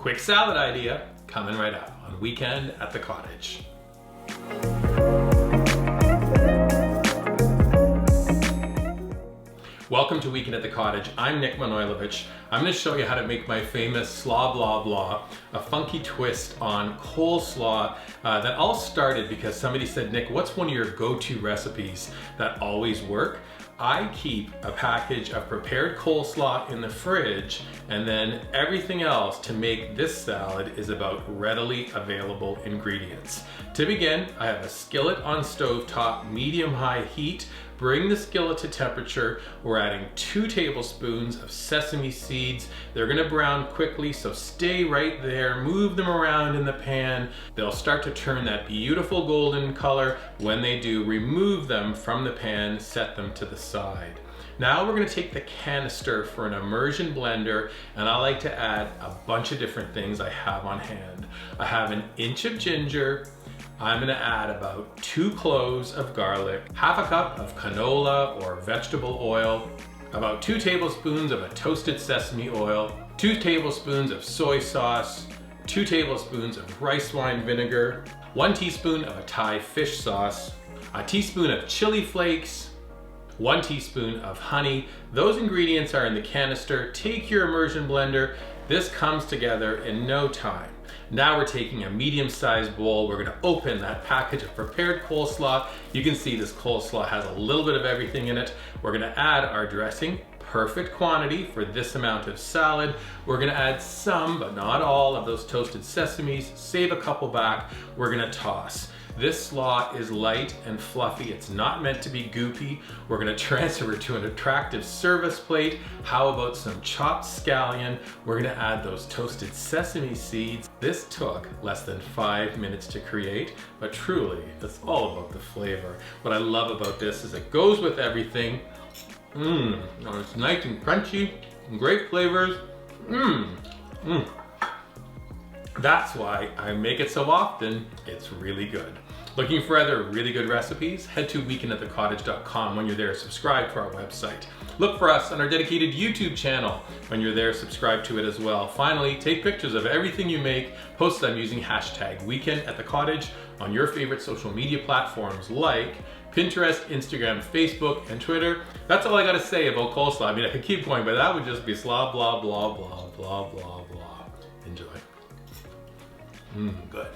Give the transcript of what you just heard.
Quick salad idea coming right up on Weekend at the Cottage. Welcome to Weekend at the Cottage. I'm Nick Manojlovic. I'm going to show you how to make my famous slaw blah blah, a funky twist on coleslaw that all started because somebody said, Nick, what's one of your go-to recipes that always work? I keep a package of prepared coleslaw in the fridge, and then everything else to make this salad is about readily available ingredients. To begin, I have a skillet on stovetop, medium-high heat. Bring the skillet to temperature. We're adding 2 tablespoons of sesame seeds. They're gonna brown quickly, so stay right there. Move them around in the pan. They'll start to turn that beautiful golden color. When they do, remove them from the pan, set them to the side. Now we're gonna take the canister for an immersion blender, and I like to add a bunch of different things I have on hand. I have an inch of ginger. I'm gonna add about 2 cloves of garlic, half a cup of canola or vegetable oil, about 2 tablespoons of a toasted sesame oil, 2 tablespoons of soy sauce, 2 tablespoons of rice wine vinegar, 1 teaspoon of a Thai fish sauce, a teaspoon of chili flakes, 1 teaspoon of honey. Those ingredients are in the canister. Take your immersion blender. This comes together in no time. Now we're taking a medium-sized bowl. We're gonna open that package of prepared coleslaw. You can see this coleslaw has a little bit of everything in it. We're gonna add our dressing, perfect quantity for this amount of salad. We're gonna add some, but not all, of those toasted sesames, save a couple back. We're gonna toss. This slaw is light and fluffy. It's not meant to be goopy. We're gonna transfer it to an attractive service plate. How about some chopped scallion? We're gonna add those toasted sesame seeds. This took less than 5 minutes to create, but truly, it's all about the flavor. What I love about this is it goes with everything. It's nice and crunchy, great flavors. That's why I make it so often. It's really good. Looking for other really good recipes? Head to weekendatthecottage.com. When you're there, subscribe to our website. Look for us on our dedicated YouTube channel. When you're there, subscribe to it as well. Finally, take pictures of everything you make, post them using hashtag weekendatthecottage on your favorite social media platforms like Pinterest, Instagram, Facebook, and Twitter. That's all I gotta say about coleslaw. I mean, I could keep going, but that would just be slaw, blah, blah, blah, blah, blah, blah. Enjoy. Good.